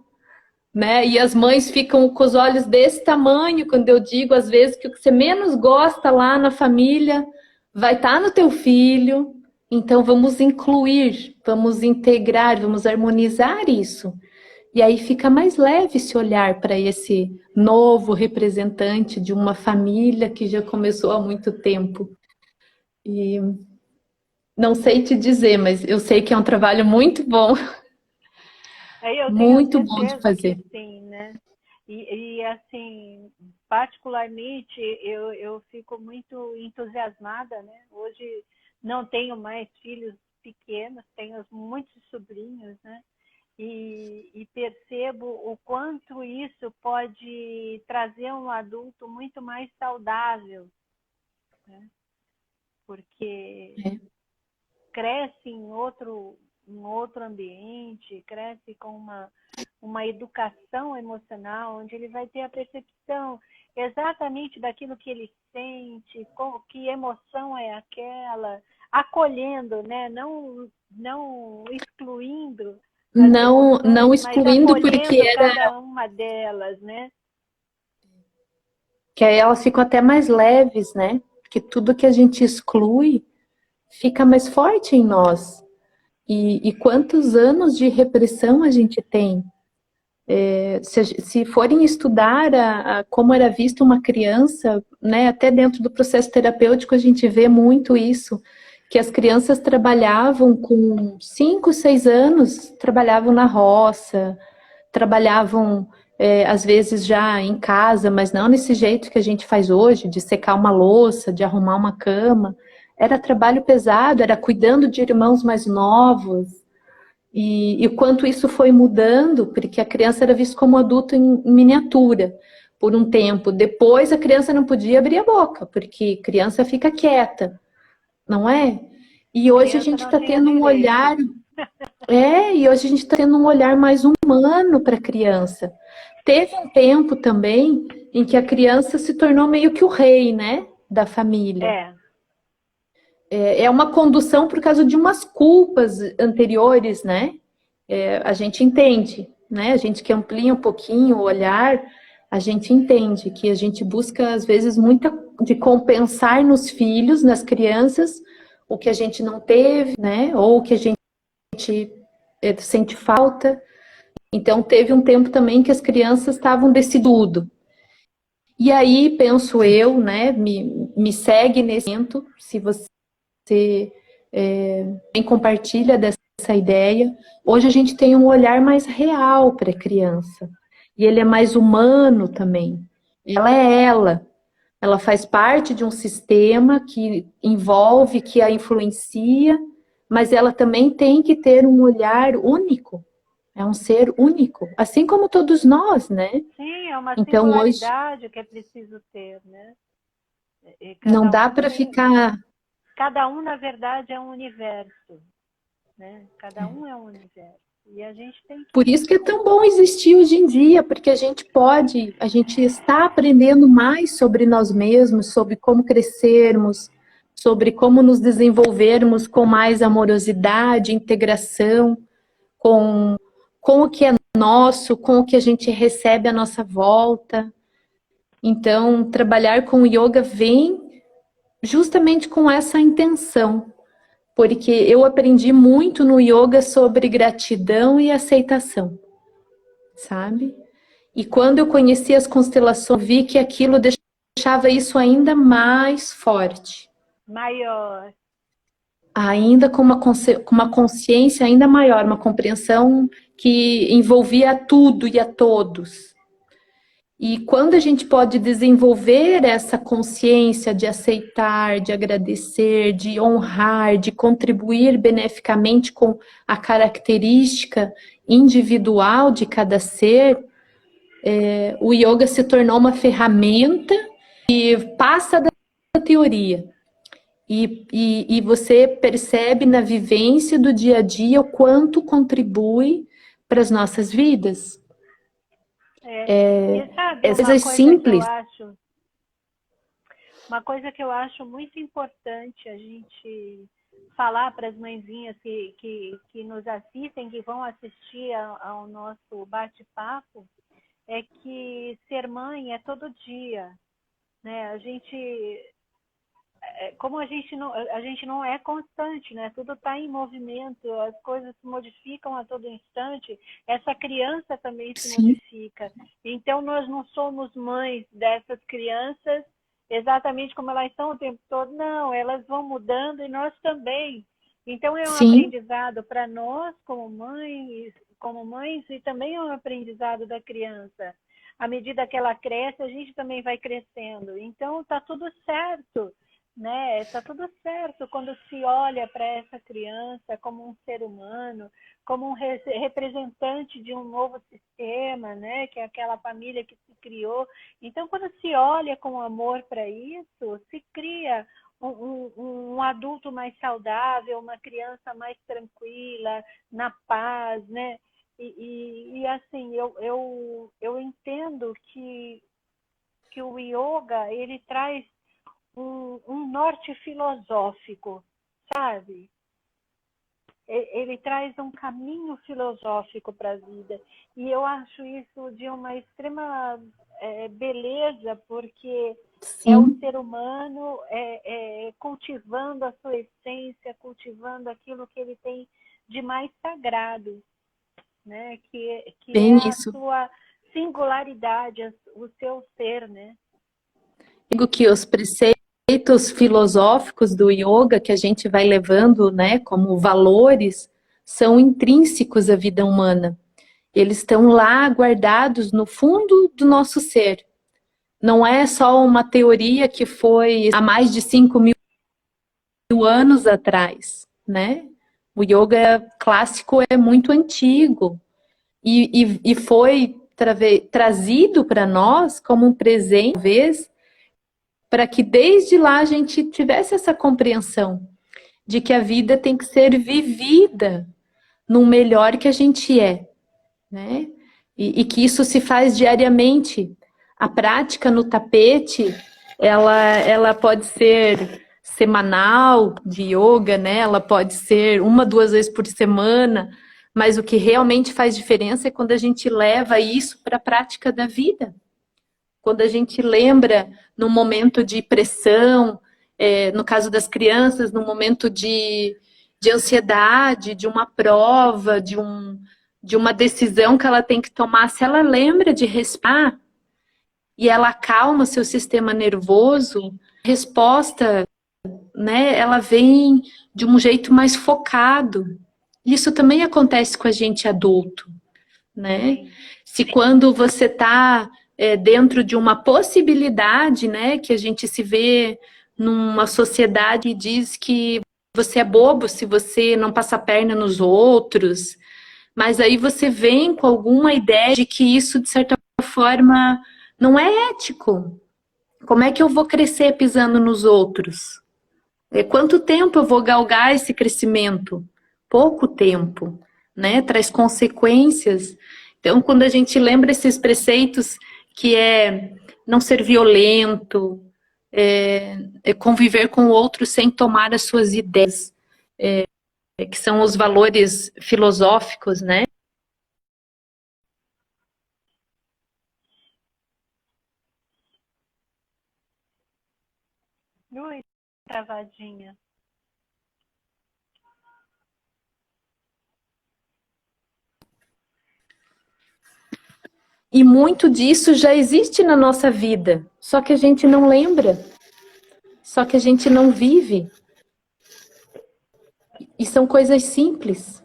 né? E as mães ficam com os olhos desse tamanho quando eu digo, às vezes, que o que você menos gosta lá na família vai estar no teu filho. Então, vamos incluir, vamos integrar, vamos harmonizar isso. E aí fica mais leve esse olhar para esse novo representante de uma família que já começou há muito tempo. E não sei te dizer, mas eu sei que é um trabalho muito bom, Aí eu tenho muito bom de certeza que fazer. sim, né? Assim, particularmente, eu fico muito entusiasmada, né? Hoje não tenho mais filhos pequenos, tenho muitos sobrinhos, né? E percebo o quanto isso pode trazer um adulto muito mais saudável, né? Porque É. cresce em outro ambiente, cresce com uma educação emocional, onde ele vai ter a percepção exatamente daquilo que ele sente, que emoção é aquela, acolhendo, né? Não excluindo as Não emoções, mas excluindo porque acolhendo cada uma delas, né? que aí elas ficam até mais leves, né? Porque tudo que a gente exclui fica mais forte em nós. E quantos anos de repressão a gente tem? Se forem estudar como era vista uma criança, né, até dentro do processo terapêutico a gente vê muito isso, que as crianças trabalhavam com 5, 6 anos, trabalhavam na roça, trabalhavam às vezes já em casa, mas não nesse jeito que a gente faz hoje, de secar uma louça, de arrumar uma cama. Era trabalho pesado, era cuidando de irmãos mais novos. E o quanto isso foi mudando, porque a criança era vista como adulto em miniatura por um tempo. Depois a criança não podia abrir a boca, porque criança fica quieta, não é? E hoje a Criança gente não está tinha tendo um olhar, direito. e hoje a gente está tendo um olhar mais humano para a criança. Teve um tempo também em que a criança se tornou meio que o rei, né, da família. É, É uma condução por causa de umas culpas anteriores, né? A gente entende, né? A gente que amplia um pouquinho o olhar, a gente entende que a gente busca, às vezes, muita de compensar nos filhos, nas crianças, o que a gente não teve, né? Ou o que a gente sente falta. Então, teve um tempo também que as crianças estavam decidindo. E aí, penso eu, né? Me segue nesse momento, se você compartilha dessa ideia. Hoje a gente tem um olhar mais real para a criança. E ele é mais humano também. Ela é ela. Ela faz parte de um sistema que envolve, que a influencia, mas ela também tem que ter um olhar único, É um ser único, assim como todos nós, né? Sim, é uma Então hoje singularidade que é preciso ter, né? E não dá para ficar. cada um, na verdade, é um universo, né? Cada um é um universo. E a gente tem Por que... isso que é tão bom existir hoje em dia, porque a gente está aprendendo mais sobre nós mesmos, sobre como crescermos, sobre como nos desenvolvermos com mais amorosidade, integração, com o que é nosso, com o que a gente recebe à nossa volta. Então, trabalhar com o yoga vem justamente com essa intenção, porque eu aprendi muito no yoga sobre gratidão e aceitação, sabe? E quando eu conheci as constelações, vi que aquilo deixava isso ainda mais forte. Maior. Ainda com uma consciência ainda maior, uma compreensão que envolvia tudo e a todos. E quando a gente pode desenvolver essa consciência de aceitar, de agradecer, de honrar, de contribuir beneficamente com a característica individual de cada ser, o yoga se tornou uma ferramenta que passa da teoria. E você percebe na vivência do dia a dia o quanto contribui para as nossas vidas. E sabe Coisas simples. Uma coisa que eu acho muito importante a gente falar para as mãezinhas que nos assistem, que vão assistir ao nosso bate-papo, é que ser mãe é todo dia, né? Como a gente não é constante, né? Tudo está em movimento, as coisas se modificam a todo instante, essa criança também se modifica. Então, nós não somos mães dessas crianças exatamente como elas são o tempo todo, não, elas vão mudando e nós também. Então, é um aprendizado para nós como mães, e também é um aprendizado da criança. À medida que ela cresce, a gente também vai crescendo. Então, está tudo certo. Né? Está tudo certo quando se olha para essa criança como um ser humano, como um representante de um novo sistema, né? Que é aquela família que se criou. Então, quando se olha com amor para isso, se cria um adulto mais saudável, uma criança mais tranquila, na paz, né? E assim, eu entendo que o yoga, ele traz um norte filosófico, sabe? Ele traz um caminho filosófico para a vida. E eu acho isso de uma extrema beleza, porque é o ser humano cultivando a sua essência, cultivando aquilo que ele tem de mais sagrado, né? Que é a sua singularidade, o seu ser, né? Digo que os preceitos filosóficos do yoga que a gente vai levando, né, como valores, são intrínsecos à vida humana. Eles estão lá guardados no fundo do nosso ser. Não é só uma teoria que foi há mais de 5.000 anos atrás, né? O yoga clássico é muito antigo e foi trazido para nós como um presente, talvez, para que desde lá a gente tivesse essa compreensão de que a vida tem que ser vivida no melhor que a gente é, né? E que isso se faz diariamente. A prática no tapete, ela pode ser semanal de yoga, né? Ela pode ser 1, 2 vezes por semana, mas o que realmente faz diferença é quando a gente leva isso para a prática da vida. Quando a gente lembra no momento de pressão, no caso das crianças, no momento de ansiedade, de uma prova, de uma decisão que ela tem que tomar, se ela lembra de respirar e ela acalma seu sistema nervoso, a resposta, né, ela vem de um jeito mais focado. Isso também acontece com a gente adulto, né? Se quando você está dentro de uma possibilidade, né, que a gente se vê numa sociedade que diz que você é bobo se você não passa a perna nos outros, mas aí você vem com alguma ideia de que isso, de certa forma, não é ético. Como é que eu vou crescer pisando nos outros? Quanto tempo eu vou galgar esse crescimento? Pouco tempo, né? Traz consequências. Então, quando a gente lembra esses preceitos, que é não ser violento, conviver com o outro sem tomar as suas ideias, que são os valores filosóficos, né? Ui, travadinha. E muito disso já existe na nossa vida, só que a gente não lembra, só que a gente não vive. E são coisas simples.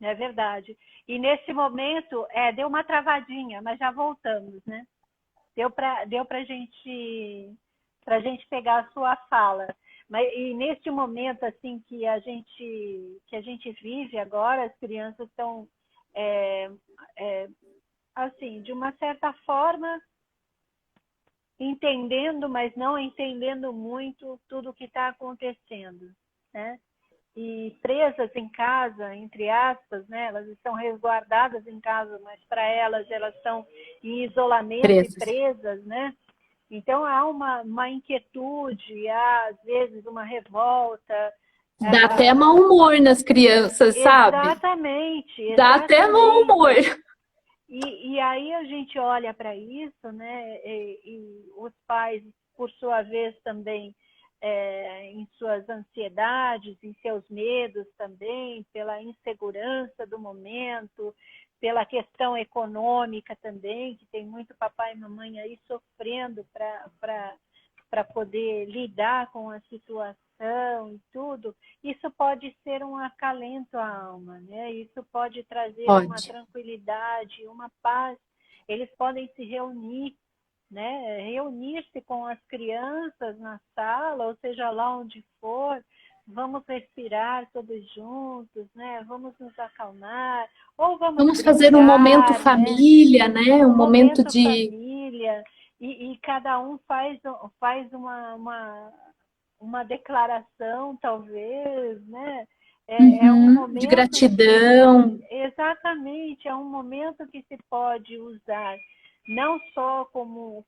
É verdade. E nesse momento, deu uma travadinha, mas já voltamos, né? Deu para a gente pegar a sua fala. E neste momento assim que a gente vive agora, as crianças estão assim, de uma certa forma, entendendo, mas não entendendo muito tudo o que está acontecendo, né? E presas em casa, entre aspas, né? Elas estão resguardadas em casa, mas para elas estão em isolamento e presas, né? Então há uma inquietude, há às vezes uma revolta. Dá até mau humor nas crianças, sabe? Exatamente. Dá até mau humor. E aí a gente olha para isso, né? E os pais, por sua vez, também em suas ansiedades, em seus medos também, pela insegurança do momento, pela questão econômica também, que tem muito papai e mamãe aí sofrendo para poder lidar com a situação e tudo, isso pode ser um acalento à alma, né? Isso pode trazer uma tranquilidade, uma paz. Eles podem se reunir, né? Reunir-se com as crianças na sala, ou seja lá onde for, vamos respirar todos juntos, né? Vamos nos acalmar, ou vamos brincar, fazer um momento família, né? Um momento de família, e cada um faz uma declaração, talvez, né? É um momento de gratidão. Exatamente, é um momento que se pode usar não só como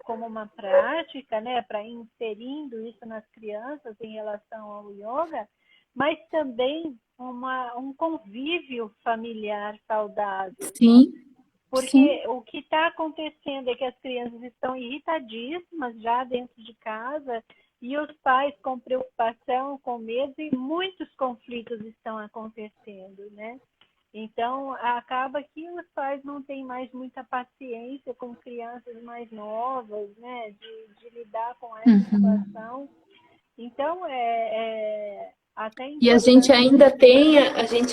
uma prática, né, para inserindo isso nas crianças em relação ao yoga, mas também um convívio familiar saudável. Sim. Porque o que está acontecendo é que as crianças estão irritadíssimas já dentro de casa e os pais com preocupação, com medo, e muitos conflitos estão acontecendo, né? Então, acaba que os pais não têm mais muita paciência com crianças mais novas, né? De lidar com essa situação. Então, até importante. E a gente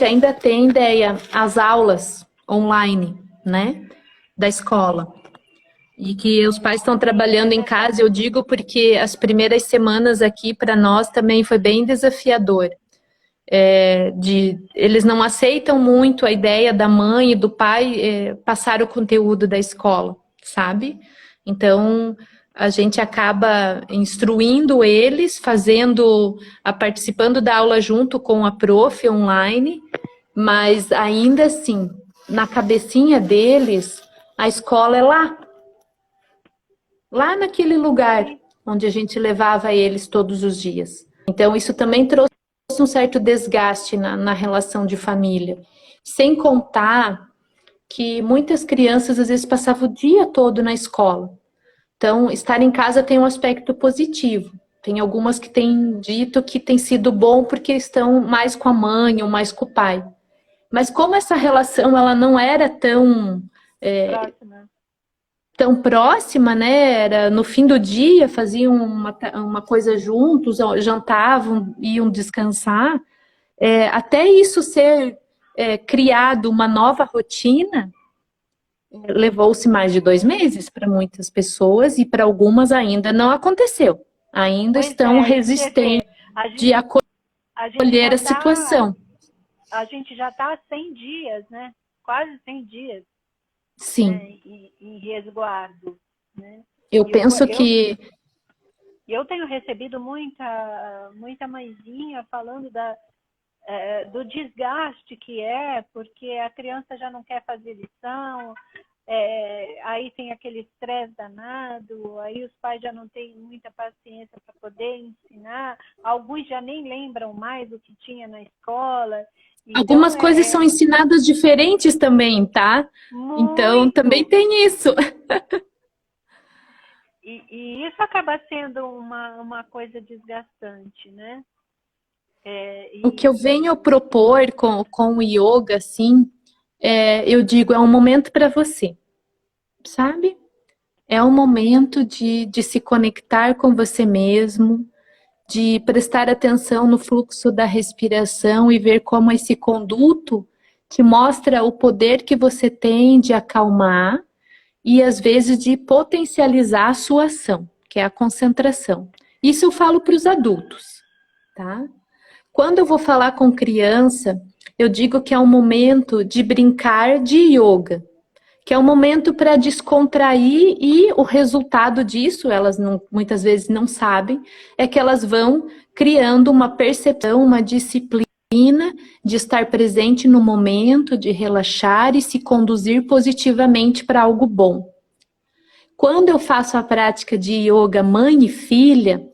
ainda tem ideia, as aulas online, né? Da escola. E que os pais estão trabalhando em casa, eu digo porque as primeiras semanas aqui para nós também foi bem desafiador. Eles não aceitam muito a ideia da mãe e do pai passar o conteúdo da escola, sabe? Então, a gente acaba instruindo eles, participando da aula junto com a prof online, mas ainda assim, na cabecinha deles, a escola é lá naquele lugar onde a gente levava eles todos os dias. Então, isso também trouxe um certo desgaste na relação de família. Sem contar que muitas crianças, às vezes, passavam o dia todo na escola. Então, estar em casa tem um aspecto positivo. Tem algumas que têm dito que tem sido bom porque estão mais com a mãe ou mais com o pai. Mas como essa relação ela não era tão próxima, né? Era no fim do dia, faziam uma coisa juntos, jantavam, iam descansar. Até isso ser criado uma nova rotina, levou-se mais de 2 meses para muitas pessoas e para algumas ainda não aconteceu. Ainda estão resistentes. de a gente acolher já a situação. A gente já está há 100 dias, né? Quase 100 dias, Sim. né? Em resguardo, né? Eu penso que... Eu tenho recebido muita mãezinha falando do desgaste que é, porque a criança já não quer fazer lição, aí tem aquele estresse danado, aí os pais já não têm muita paciência para poder ensinar, alguns já nem lembram mais o que tinha na escola. Então, algumas coisas são ensinadas diferentes também, tá? Muito. Então, também tem isso. E isso acaba sendo uma coisa desgastante, né? O que eu venho propor com o yoga, assim, eu digo, é um momento para você, sabe? É um momento de se conectar com você mesmo, de prestar atenção no fluxo da respiração e ver como esse conduto te mostra o poder que você tem de acalmar e, às vezes, de potencializar a sua ação, que é a concentração. Isso eu falo para os adultos, tá? Quando eu vou falar com criança, eu digo que é um momento de brincar de yoga, que é um momento para descontrair e o resultado disso, elas muitas vezes não sabem, é que elas vão criando uma percepção, uma disciplina de estar presente no momento, de relaxar e se conduzir positivamente para algo bom. Quando eu faço a prática de yoga mãe e filha,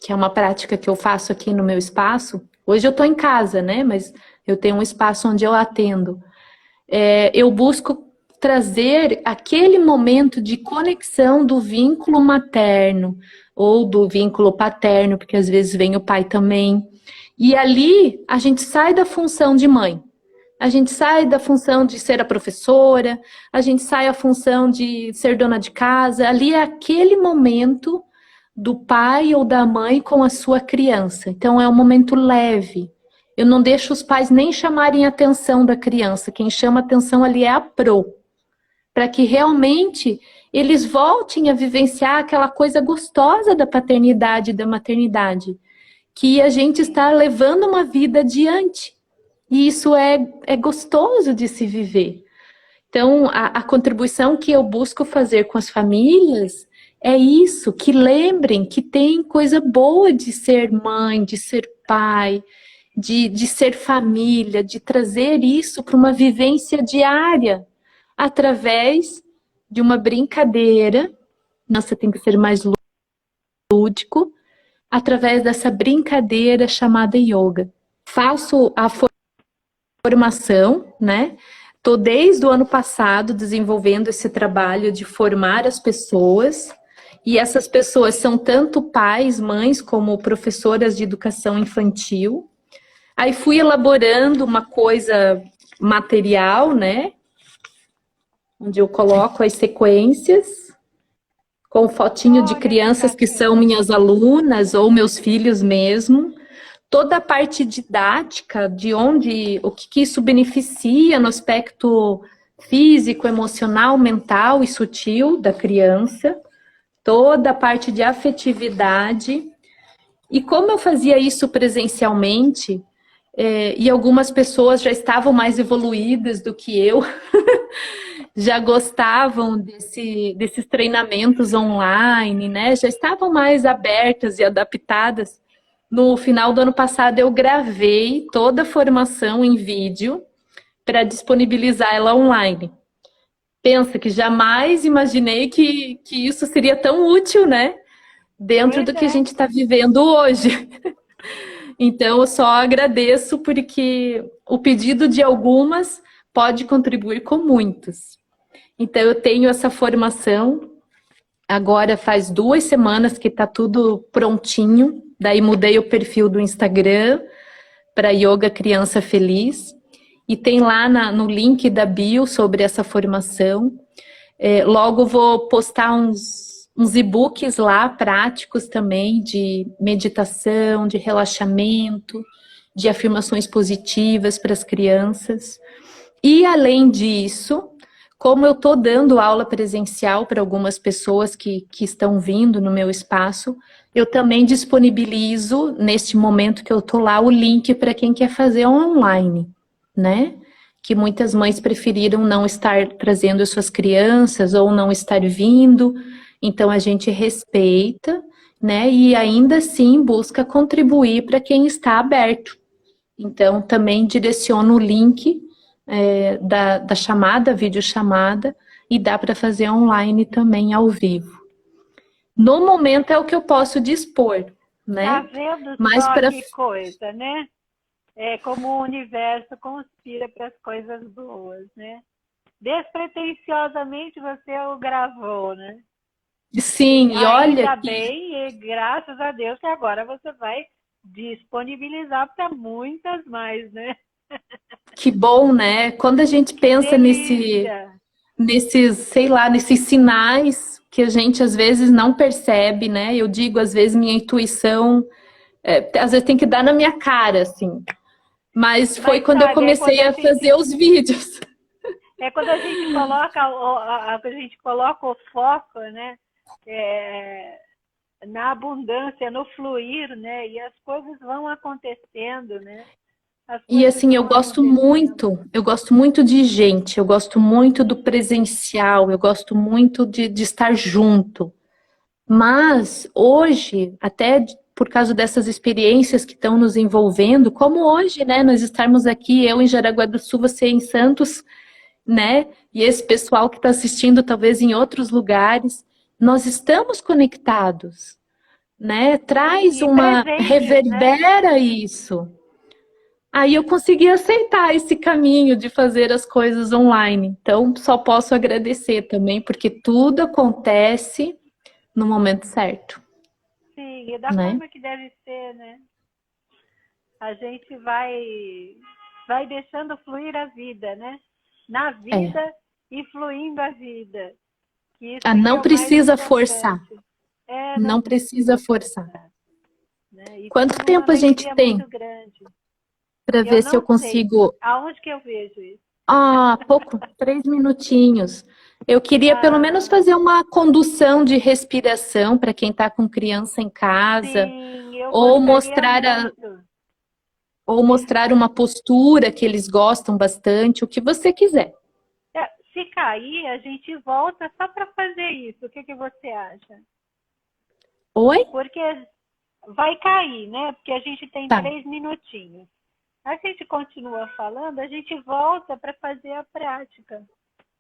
que é uma prática que eu faço aqui no meu espaço, hoje eu estou em casa, né? Mas eu tenho um espaço onde eu atendo. Eu busco trazer aquele momento de conexão do vínculo materno ou do vínculo paterno, porque às vezes vem o pai também. E ali a gente sai da função de mãe. A gente sai da função de ser a professora, a gente sai da função de ser dona de casa. Ali é aquele momento do pai ou da mãe com a sua criança. Então é um momento leve. Eu não deixo os pais nem chamarem a atenção da criança. Quem chama a atenção ali é a para que realmente eles voltem a vivenciar aquela coisa gostosa da paternidade e da maternidade, que a gente está levando uma vida adiante. E isso é gostoso de se viver. Então, a contribuição que eu busco fazer com as famílias é isso, que lembrem que tem coisa boa de ser mãe, de ser pai, de ser família, de trazer isso para uma vivência diária, através de uma brincadeira. Nossa, tem que ser mais lúdico, através dessa brincadeira chamada yoga. Faço a formação, né? Estou desde o ano passado desenvolvendo esse trabalho de formar as pessoas, e essas pessoas são tanto pais, mães, como professoras de educação infantil. Aí fui elaborando uma coisa material, né? Onde eu coloco as sequências, com fotinho de crianças que são minhas alunas ou meus filhos mesmo. Toda a parte didática, o que isso beneficia no aspecto físico, emocional, mental e sutil da criança. Toda a parte de afetividade. E como eu fazia isso presencialmente, e algumas pessoas já estavam mais evoluídas do que eu, já gostavam desses treinamentos online, né? Já estavam mais abertas e adaptadas. No final do ano passado, eu gravei toda a formação em vídeo para disponibilizar ela online. Pensa que jamais imaginei que isso seria tão útil, né? Dentro do que a gente está vivendo hoje. Então, eu só agradeço porque o pedido de algumas pode contribuir com muitos. Então, eu tenho essa formação. Agora faz 2 semanas que está tudo prontinho. Daí mudei o perfil do Instagram para Yoga Criança Feliz. E tem lá no link da bio sobre essa formação. Logo vou postar uns e-books lá, práticos também, de meditação, de relaxamento, de afirmações positivas para as crianças. E além disso, Como eu estou dando aula presencial para algumas pessoas que estão vindo no meu espaço, eu também disponibilizo, neste momento que eu estou lá, o link para quem quer fazer online, né? Que muitas mães preferiram não estar trazendo as suas crianças ou não estar vindo, então a gente respeita, né? E ainda assim busca contribuir para quem está aberto. Então também direciono o link da chamada, videochamada, e dá para fazer online também ao vivo. No momento é o que eu posso dispor, Tá né? vendo Mas só para que coisa, né? É como o universo conspira para as coisas boas, né? Despretensiosamente você o gravou, né? sim, e olha Ainda que, bem, e graças a Deus que agora você vai disponibilizar para muitas mais, né? que bom, né? Quando a gente Que pensa delícia! nesses, sei lá, nesses sinais que a gente às vezes não percebe, né? Eu digo, às vezes minha intuição, às vezes tem que dar na minha cara, assim. Mas foi Mas quando eu sabe, comecei a fazer os vídeos. quando a gente coloca o foco, né? É, na abundância, no fluir, né? E as coisas vão acontecendo, né? As E coisas assim, vão acontecendo. eu gosto muito de gente, eu gosto muito do presencial, eu gosto muito de estar junto. Mas hoje, por causa dessas experiências que estão nos envolvendo, como hoje, né, nós estarmos aqui, eu em Jaraguá do Sul, você em Santos, né, e esse pessoal que está assistindo talvez em outros lugares, nós estamos conectados, né? Traz E uma, presentes, né? reverbera isso. Aí eu consegui aceitar esse caminho de fazer as coisas online. Então, só posso agradecer também, porque tudo acontece no momento certo, Sim, e da né? forma que deve ser, né? A gente vai deixando fluir a vida, né? Na É. vida e fluindo a vida. Que Ah, isso que é não o mais precisa forçar, importante. É, não não precisa precisa forçar. forçar, né? E Quanto fica numa tempo a gente alegria tem muito grande. para Eu ver se eu não sei consigo? aonde que eu vejo isso. Ah, pouco, 3 minutinhos. Eu queria pelo menos Ah, fazer uma condução de respiração para quem está com criança em casa, sim, eu ou gostaria mostrar muito. ou mostrar uma postura que eles gostam bastante, o que você quiser. Se cair, a gente volta só para fazer isso. O que que você acha? Oi? Porque vai cair, né? Porque a gente tem Tá, 3 minutinhos. A gente continua falando, a gente volta para fazer a prática. O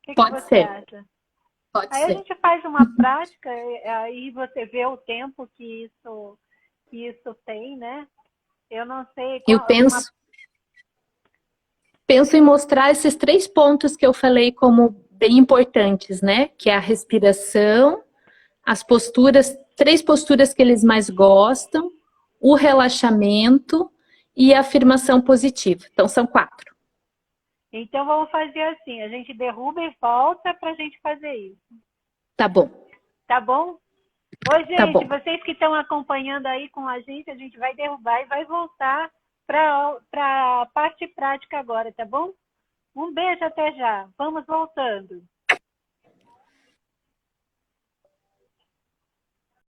que que pode você ser, acha? pode Aí a ser. gente faz uma prática, aí você vê o tempo que isso tem, né? Eu não sei Eu qual uma. penso em mostrar esses 3 pontos que eu falei como bem importantes, né? Que é a respiração, as posturas, 3 posturas que eles mais gostam, o relaxamento e a afirmação positiva. Então, são 4. Então vamos fazer assim, a gente derruba e volta para a gente fazer isso. Tá bom, Tá bom? Oi, tá gente, bom. vocês que estão acompanhando aí com a gente vai derrubar e vai voltar para a parte prática agora, tá bom? Um beijo, até já. Vamos voltando.